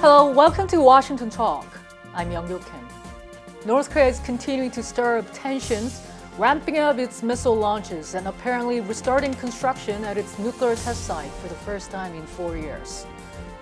Hello, welcome to Washington Talk. I'm Young Kim. North Korea is continuing to stir up tensions, ramping up its missile launches and apparently restarting construction at its nuclear test site for the first time in 4 years.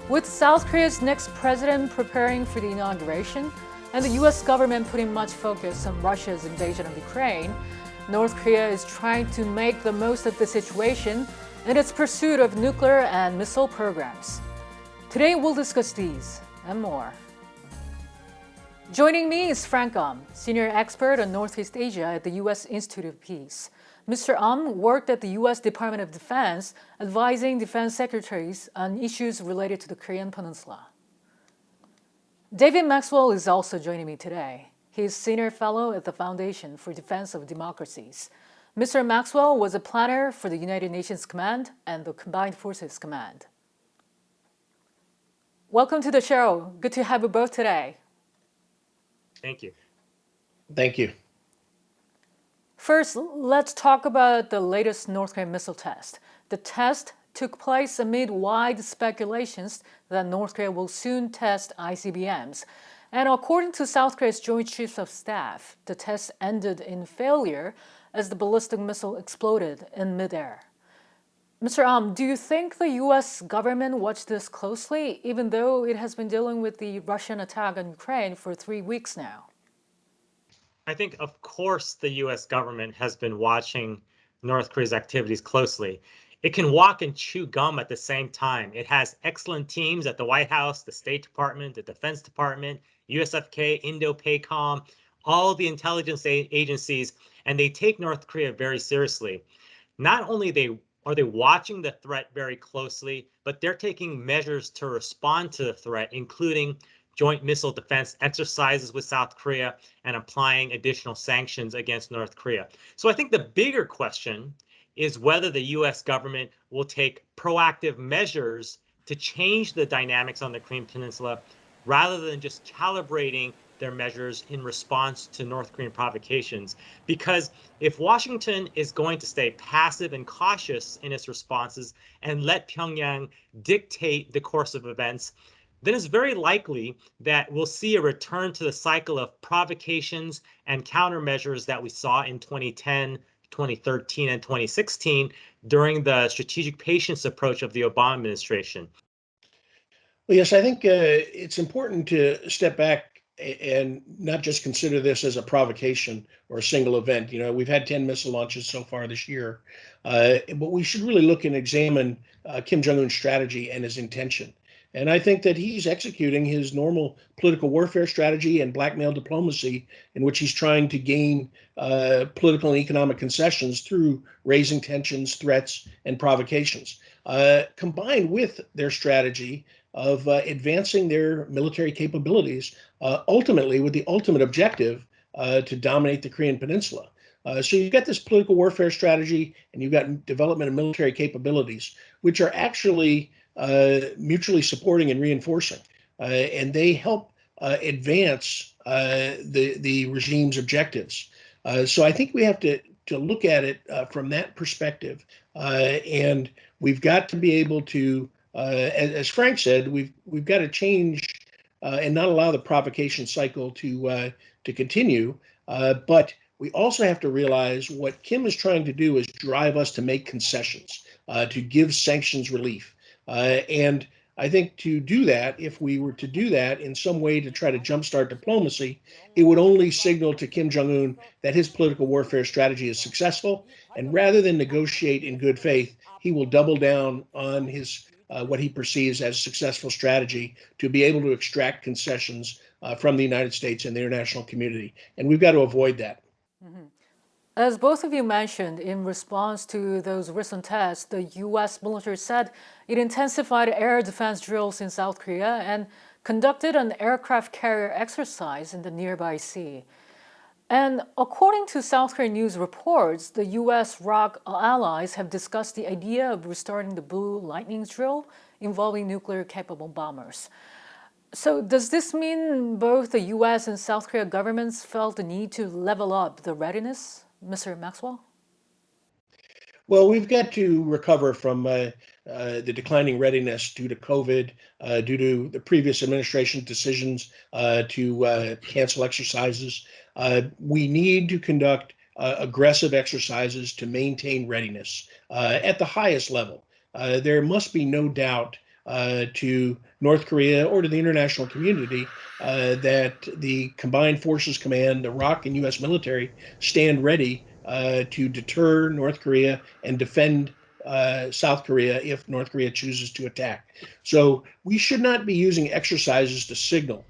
With South Korea's next president preparing for the inauguration and the U.S. government putting much focus on Russia's invasion of Ukraine, North Korea is trying to make the most of the situation in its pursuit of nuclear and missile programs. Today we'll discuss these and more. Joining me is Frank senior expert on Northeast Asia at the U.S. Institute of Peace. Mr. Worked at the U.S. Department of Defense, advising defense secretaries on issues related to the Korean Peninsula. David Maxwell is also joining me today. He is senior fellow at the Foundation for Defense of Democracies. Mr. Maxwell was a planner for the United Nations Command and the Combined Forces Command. Welcome to the show. Good to have you both today. Thank you. Thank you. First, let's talk about the latest North Korean missile test. The test took place amid wide speculations that North Korea will soon test ICBMs. And according to South Korea's Joint Chiefs of Staff, the test ended in failure as the ballistic missile exploded in midair. Mr. Do you think the U.S. government watched this closely, even though it has been dealing with the Russian attack on Ukraine for 3 weeks now? I think, of course, the U.S. government has been watching North Korea's activities closely. It can walk and chew gum at the same time. It has excellent teams at the White House, the State Department, the Defense Department, USFK, Indo-PACOM, all the intelligence agencies, and they take North Korea very seriously. Not only are they watching the threat very closely, but they're taking measures to respond to the threat, including joint missile defense exercises with South Korea and applying additional sanctions against North Korea. So I think the bigger question is whether the U.S. government will take proactive measures to change the dynamics on the Korean Peninsula rather than just calibrating their measures in response to North Korean provocations. Because if Washington is going to stay passive and cautious in its responses and let Pyongyang dictate the course of events, then it's very likely that we'll see a return to the cycle of provocations and countermeasures that we saw in 2010, 2013, and 2016 during the strategic patience approach of the Obama administration. Well, yes, I think it's important to step back and not just consider this as a provocation or a single event. You know, we've had 10 missile launches so far this year, but we should really look and examine Kim Jong-un's strategy and his intention. And I think that he's executing his normal political warfare strategy and blackmail diplomacy in which he's trying to gain political and economic concessions through raising tensions, threats, and provocations, combined with their strategy of advancing their military capabilities, ultimately with the ultimate objective to dominate the Korean Peninsula. So you've got this political warfare strategy and you've got development of military capabilities, which are actually mutually supporting and reinforcing. And they help advance the regime's objectives. So I think we have to look at it from that perspective. And we've got to be able to, as Frank said, we've got to change and not allow the provocation cycle to continue. But we also have to realize what Kim is trying to do is drive us to make concessions, to give sanctions relief. And I think to do that, if we were to do that in some way to try to jumpstart diplomacy, it would only signal to Kim Jong-un that his political warfare strategy is successful. And rather than negotiate in good faith, he will double down on his what he perceives as successful strategy to be able to extract concessions from the United States and the international community. And we've got to avoid that. Mm-hmm. As both of you mentioned, in response to those recent tests, the U.S. military said it intensified air defense drills in South Korea and conducted an aircraft carrier exercise in the nearby sea. And according to South Korean news reports, the U.S. ROK allies have discussed the idea of restarting the Blue Lightning drill involving nuclear-capable bombers. So does this mean both the U.S. and South Korea governments felt the need to level up the readiness, Mr. Maxwell? Well, we've got to recover from the declining readiness due to COVID, due to the previous administration's decisions to cancel exercises. We need to conduct aggressive exercises to maintain readiness at the highest level. There must be no doubt to North Korea or to the international community that the Combined Forces Command, the ROK and U.S. military stand ready to deter North Korea and defend South Korea if North Korea chooses to attack. So we should not be using exercises to signal.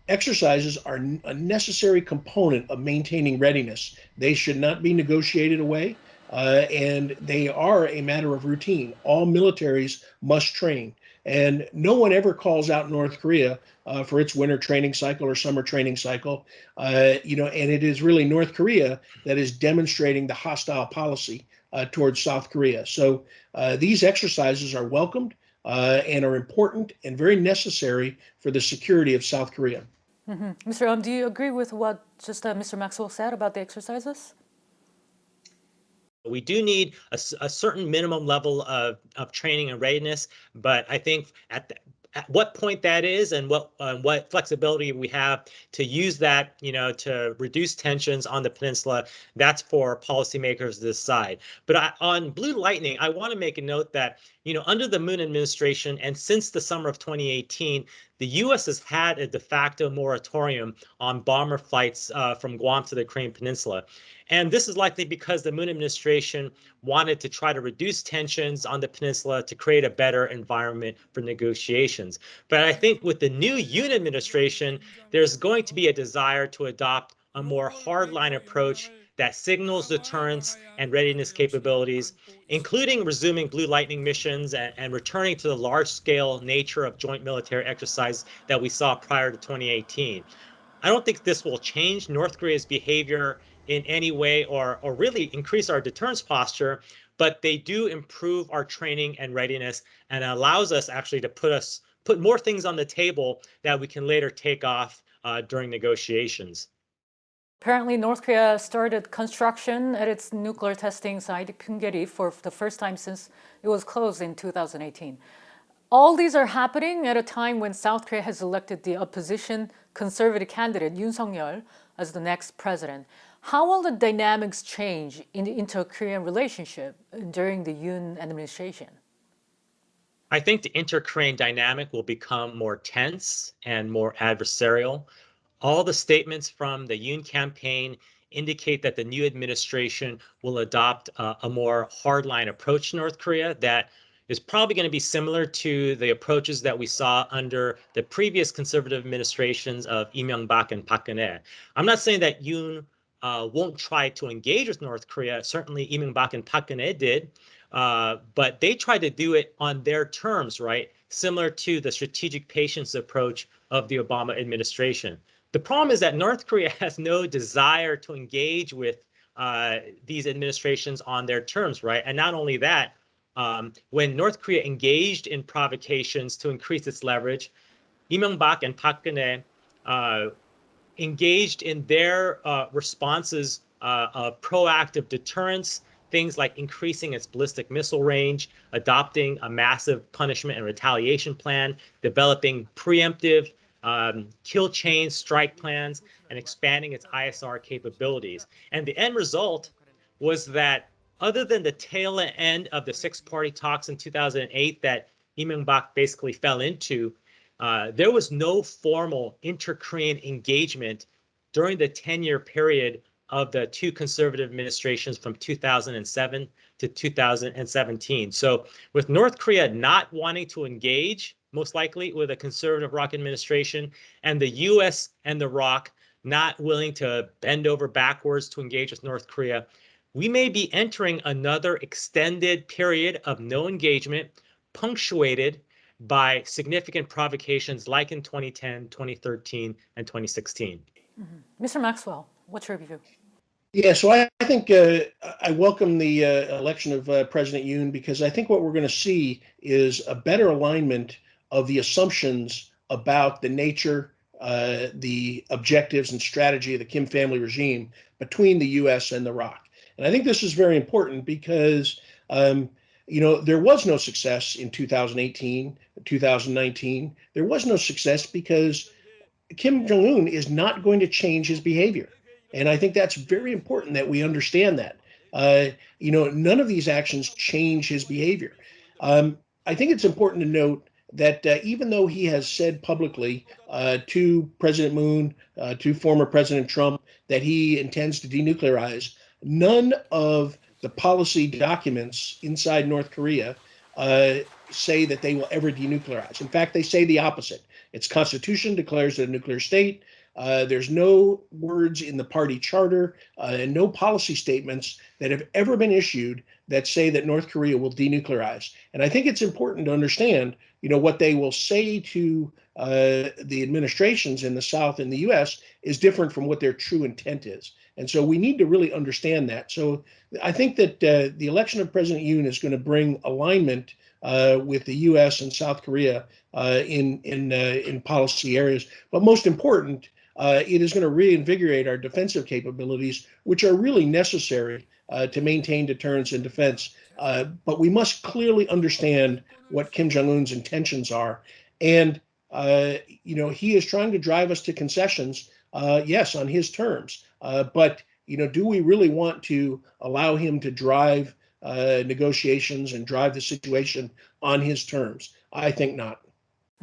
Exercises are a necessary component of maintaining readiness. They should not be negotiated away, and they are a matter of routine. All militaries must train. And no one ever calls out North Korea for its winter training cycle or summer training cycle, and it is really North Korea that is demonstrating the hostile policy towards South Korea. So these exercises are welcomed and are important and very necessary for the security of South Korea. Mr. Do you agree with what just Mr. Maxwell said about the exercises? We do need a certain minimum level of training and readiness, but I think at what point that is and what flexibility we have to use that, to reduce tensions on the peninsula, that's for policymakers to decide. But on Blue Lightning, I want to make a note that, under the Moon administration and since the summer of 2018, the U.S. has had a de facto moratorium on bomber flights from Guam to the Korean Peninsula. And this is likely because the Moon administration wanted to try to reduce tensions on the peninsula to create a better environment for negotiations. But I think with the new Yoon administration, there's going to be a desire to adopt a more hardline approach that signals deterrence and readiness capabilities, including resuming Blue Lightning missions and returning to the large-scale nature of joint military exercise that we saw prior to 2018. I don't think this will change North Korea's behavior in any way or really increase our deterrence posture, but they do improve our training and readiness and allows us actually to put more things on the table that we can later take off during negotiations. Apparently, North Korea started construction at its nuclear testing site, Punggye-ri, for the first time since it was closed in 2018. All these are happening at a time when South Korea has elected the opposition conservative candidate Yoon Suk-yeol as the next president. How will the dynamics change in the inter-Korean relationship during the Yoon administration? I think the inter-Korean dynamic will become more tense and more adversarial. All the statements from the Yoon campaign indicate that the new administration will adopt a more hardline approach to North Korea that is probably going to be similar to the approaches that we saw under the previous conservative administrations of Lee Myung-bak and Park Geun-hye. I'm not saying that Yoon won't try to engage with North Korea. Certainly, Lee Myung-bak and Park Geun-hye did, but they tried to do it on their terms, right? Similar to the strategic patience approach of the Obama administration. The problem is that North Korea has no desire to engage with these administrations on their terms, right? And not only that, when North Korea engaged in provocations to increase its leverage, Lee Myung-bak and Park Geun-hye engaged in their responses of proactive deterrence, things like increasing its ballistic missile range, adopting a massive punishment and retaliation plan, developing preemptive kill chain strike plans, and expanding its ISR capabilities. And the end result was that other than the tail end of the six-party talks in 2008 that Lee Myung-bak basically fell into, there was no formal inter-Korean engagement during the 10-year period of the two conservative administrations from 2007 to 2017. So with North Korea not wanting to engage, most likely with a conservative ROK administration, and the US and the ROK not willing to bend over backwards to engage with North Korea, we may be entering another extended period of no engagement, punctuated by significant provocations like in 2010, 2013, and 2016. Mr. Maxwell, what's your view? Yeah, so I think I welcome the election of President Yoon because I think what we're going to see is a better alignment of the assumptions about the nature, the objectives and strategy of the Kim family regime between the U.S. and the ROK. And I think this is very important because, there was no success in 2018, 2019. There was no success because Kim Jong-un is not going to change his behavior. And I think that's very important that we understand that. None of these actions change his behavior. I think it's important to note that even though he has said publicly to President Moon, to former President Trump, that he intends to denuclearize, none of the policy documents inside North Korea say that they will ever denuclearize. In fact, they say the opposite. Its constitution declares it a nuclear state. There's no words in the party charter and no policy statements that have ever been issued that say that North Korea will denuclearize. And I think it's important to understand, what they will say to the administrations in the South and the U.S. is different from what their true intent is. And so we need to really understand that. So I think that the election of President Yoon is going to bring alignment with the U.S. and South Korea in policy areas. But most important, it is going to reinvigorate our defensive capabilities, which are really necessary to maintain deterrence and defense. But we must clearly understand what Kim Jong-un's intentions are. And, he is trying to drive us to concessions, yes, on his terms. But, do we really want to allow him to drive negotiations and drive the situation on his terms? I think not.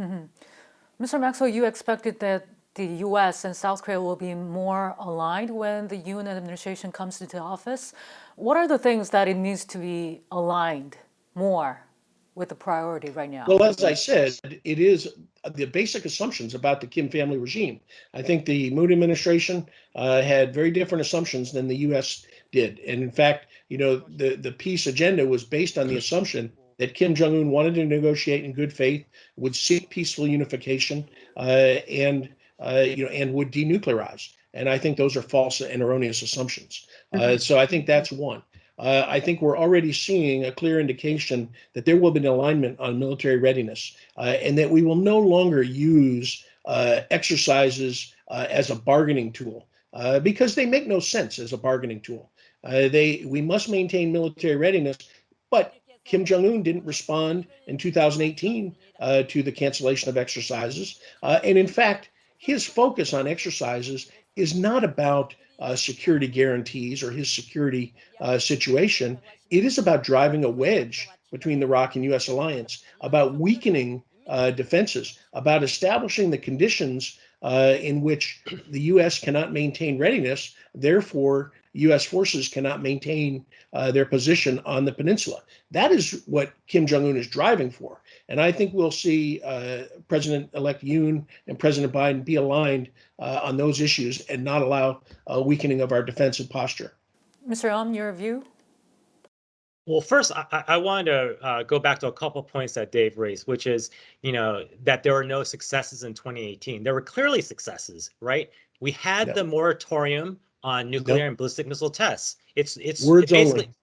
Mm-hmm. Mr. Maxwell, you expected that the U.S. and South Korea will be more aligned when the Yoon administration comes into office. What are the things that it needs to be aligned more with the priority right now? Well, as I said, it is the basic assumptions about the Kim family regime. I think the Moon administration had very different assumptions than the U.S. did. And in fact, the peace agenda was based on the assumption that Kim Jong-un wanted to negotiate in good faith, would seek peaceful unification, and would denuclearize. And I think those are false and erroneous assumptions. So I think that's one. I think we're already seeing a clear indication that there will be an alignment on military readiness, and that we will no longer use exercises as a bargaining tool because they make no sense as a bargaining tool. We must maintain military readiness, but Kim Jong-un didn't respond in 2018 to the cancellation of exercises. And in fact, his focus on exercises is not about security guarantees or his security situation. It is about driving a wedge between the ROK and U.S. alliance, about weakening defenses, about establishing the conditions in which the U.S. cannot maintain readiness. Therefore, U.S. forces cannot maintain their position on the peninsula. That is what Kim Jong-un is driving for. And I think we'll see President-elect Yoon and President Biden be aligned on those issues and not allow a weakening of our defensive posture. Mr. Your view? Well, first, I wanted to go back to a couple of points that Dave raised, which is, that there were no successes in 2018. There were clearly successes, right? We had the moratorium on nuclear and ballistic missile tests. It's words basically only.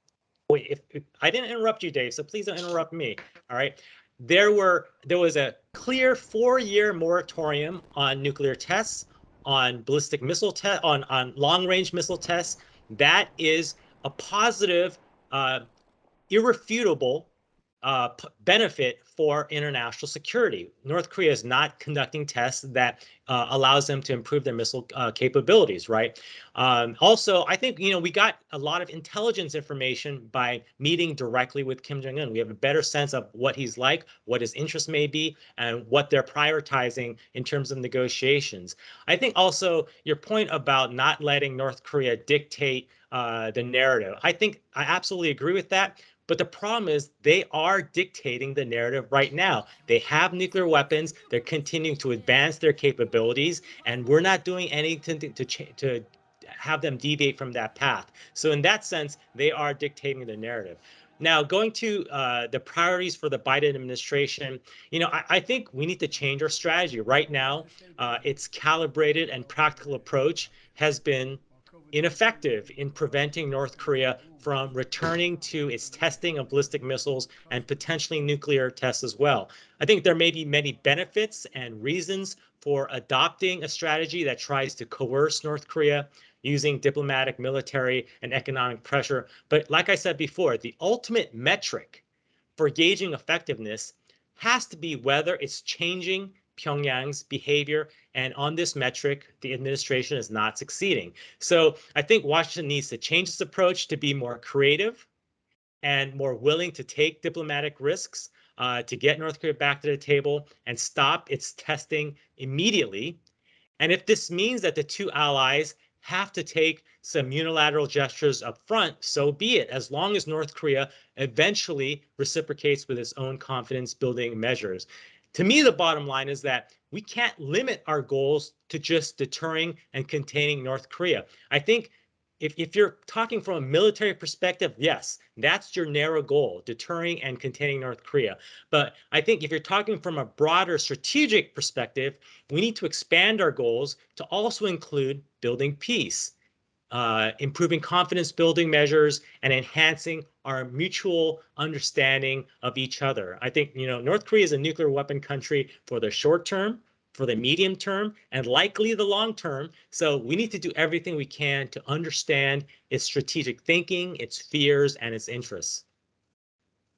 Wait, if I didn't interrupt you, Dave, so please don't interrupt me. All right. There was a clear 4-year moratorium on nuclear tests, on ballistic missile tests, on long-range missile tests. That is a positive, irrefutable benefit for international security. North Korea is not conducting tests that allows them to improve their missile capabilities, right? Also, I think, we got a lot of intelligence information by meeting directly with Kim Jong-un. We have a better sense of what he's like, what his interests may be, and what they're prioritizing in terms of negotiations. I think also your point about not letting North Korea dictate the narrative. I think I absolutely agree with that. But the problem is they are dictating the narrative right now. They have nuclear weapons. They're continuing to advance their capabilities, and we're not doing anything to have them deviate from that path. So in that sense, they are dictating the narrative. Now, going to the priorities for the Biden administration, I think we need to change our strategy. Right now, its calibrated and practical approach has been ineffective in preventing North Korea from returning to its testing of ballistic missiles and potentially nuclear tests as well. I think there may be many benefits and reasons for adopting a strategy that tries to coerce North Korea using diplomatic, military, and economic pressure. But like I said before, the ultimate metric for gauging effectiveness has to be whether it's changing Pyongyang's behavior, and on this metric, the administration is not succeeding. So I think Washington needs to change its approach to be more creative and more willing to take diplomatic risks to get North Korea back to the table and stop its testing immediately. And if this means that the two allies have to take some unilateral gestures up front, so be it, as long as North Korea eventually reciprocates with its own confidence-building measures. To me, the bottom line is that we can't limit our goals to just deterring and containing North Korea. I think if you're talking from a military perspective, yes, that's your narrow goal, deterring and containing North Korea. But I think if you're talking from a broader strategic perspective, we need to expand our goals to also include building peace, improving confidence building measures, and enhancing our mutual understanding of each other. I think, North Korea is a nuclear weapon country for the short term, for the medium term, and likely the long term. So we need to do everything we can to understand its strategic thinking, its fears, and its interests.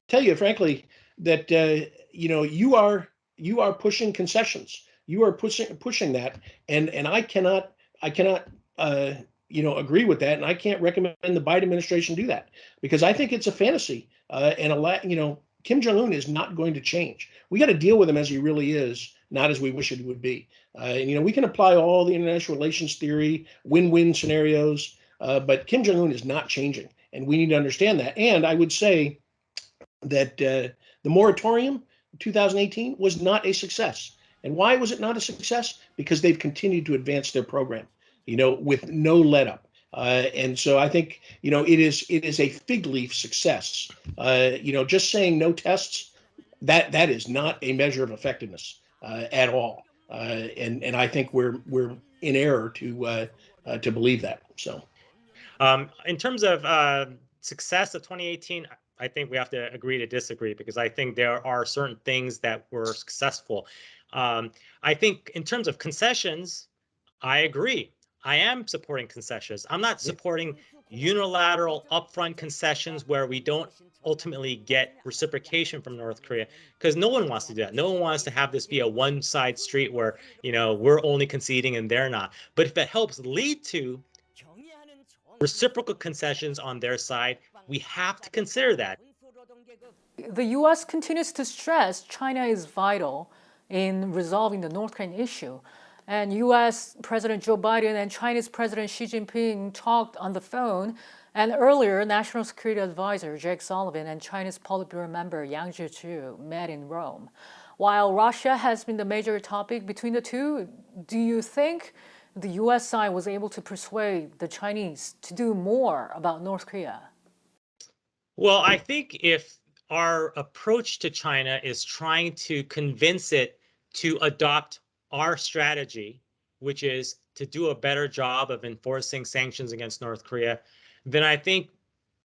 Tell you frankly that you are pushing concessions. You are pushing that, and I cannot agree with that, and I can't recommend the Biden administration do that because I think it's a fantasy, and Kim Jong-un is not going to change. We got to deal with him as he really is, not as we wish it would be. And we can apply all the international relations theory, win-win scenarios, but Kim Jong-un is not changing, and we need to understand that. And I would say that the moratorium 2018 was not a success. And why was it not a success? Because they've continued to advance their program, with no let up. And so I think, it is a fig leaf success. Just saying no tests, that is not a measure of effectiveness at all. And I think we're in error to believe that. So, in terms of success of 2018, I think we have to agree to disagree because I think there are certain things that were successful. I think in terms of concessions, I agree. I am supporting concessions. I'm not supporting unilateral upfront concessions where we don't ultimately get reciprocation from North Korea because no one wants to do that. No one wants to have this be a one-side street where, we're only conceding and they're not. But if it helps lead to reciprocal concessions on their side, we have to consider that. The U.S. continues to stress China is vital in resolving the North Korean issue. And U.S. President Joe Biden and Chinese President Xi Jinping talked on the phone. And earlier, National Security Advisor Jake Sullivan and Chinese Politburo member Yang Jiechi met in Rome. While Russia has been the major topic between the two, do you think the U.S. side was able to persuade the Chinese to do more about North Korea? Well, I think if our approach to China is trying to convince it to adopt our strategy, which is to do a better job of enforcing sanctions against North Korea, then I think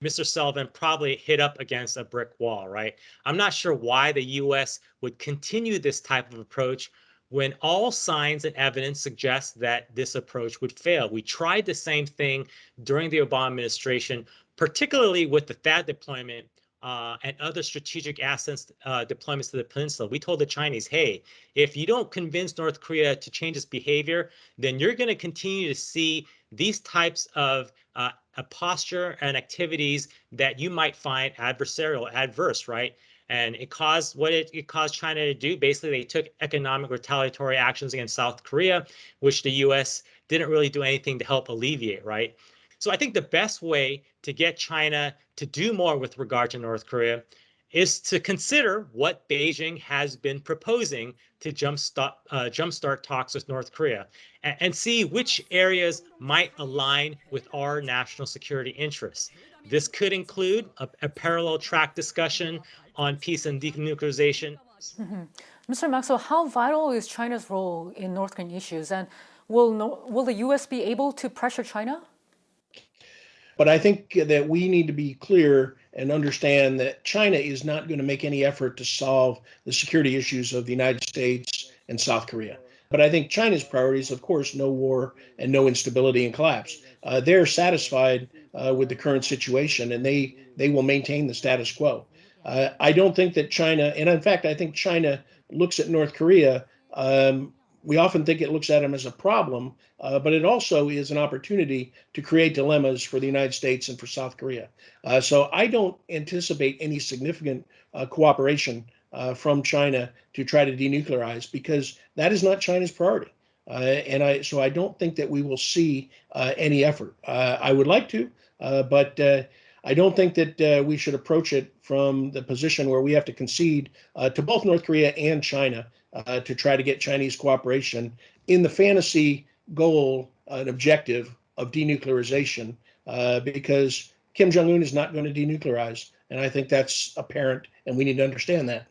Mr. Sullivan probably hit up against a brick wall, right? I'm not sure why the U.S. would continue this type of approach when all signs and evidence suggest that this approach would fail. We tried the same thing during the Obama administration, particularly with the THAAD deployment and other strategic assets deployments to the peninsula. We told the Chinese, hey, if you don't convince North Korea to change its behavior, then you're going to continue to see these types of a posture and activities that you might find adversarial, adverse, right? And it caused it caused China to do. Basically, they took economic retaliatory actions against South Korea, which the U.S. didn't really do anything to help alleviate, right? So I think the best way to get China to do more with regard to North Korea is to consider what Beijing has been proposing to jumpstart talks with North Korea and see which areas might align with our national security interests. This could include a parallel track discussion on peace and denuclearization. Mm-hmm. Mr. Maxwell, how vital is China's role in North Korean issues, and will the U.S. be able to pressure China? But I think that we need to be clear and understand that China is not going to make any effort to solve the security issues of the United States and South Korea. But I think China's priorities, of course, no war and no instability and collapse. They're satisfied with the current situation, and they will maintain the status quo. I don't think that China, and in fact, I think China looks at North Korea. We often think it looks at them as a problem, but it also is an opportunity to create dilemmas for the United States and for South Korea. So I don't anticipate any significant cooperation from China to try to denuclearize because that is not China's priority. So I don't think that we will see any effort. I would like to, but I don't think that we should approach it from the position where we have to concede to both North Korea and China to try to get Chinese cooperation in the fantasy goal and objective of denuclearization, because Kim Jong-un is not going to denuclearize. And I think that's apparent, and we need to understand that.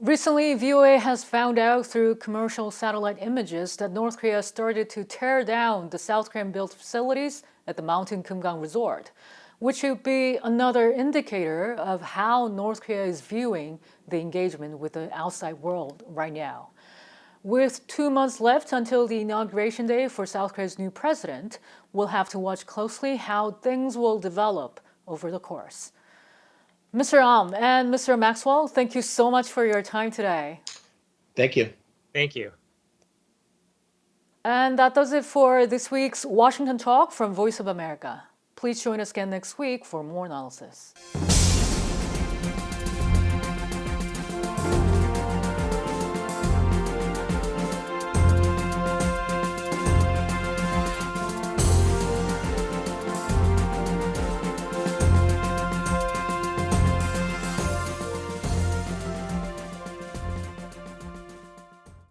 Recently, VOA has found out through commercial satellite images that North Korea started to tear down the South Korean-built facilities at the Mountain Kumgang Resort, which would be another indicator of how North Korea is viewing the engagement with the outside world right now. With 2 months left until the inauguration day for South Korea's new president, we'll have to watch closely how things will develop over the course. Mr. And Mr. Maxwell, thank you so much for your time today. Thank you. Thank you. And that does it for this week's Washington Talk from Voice of America. Please join us again next week for more analysis.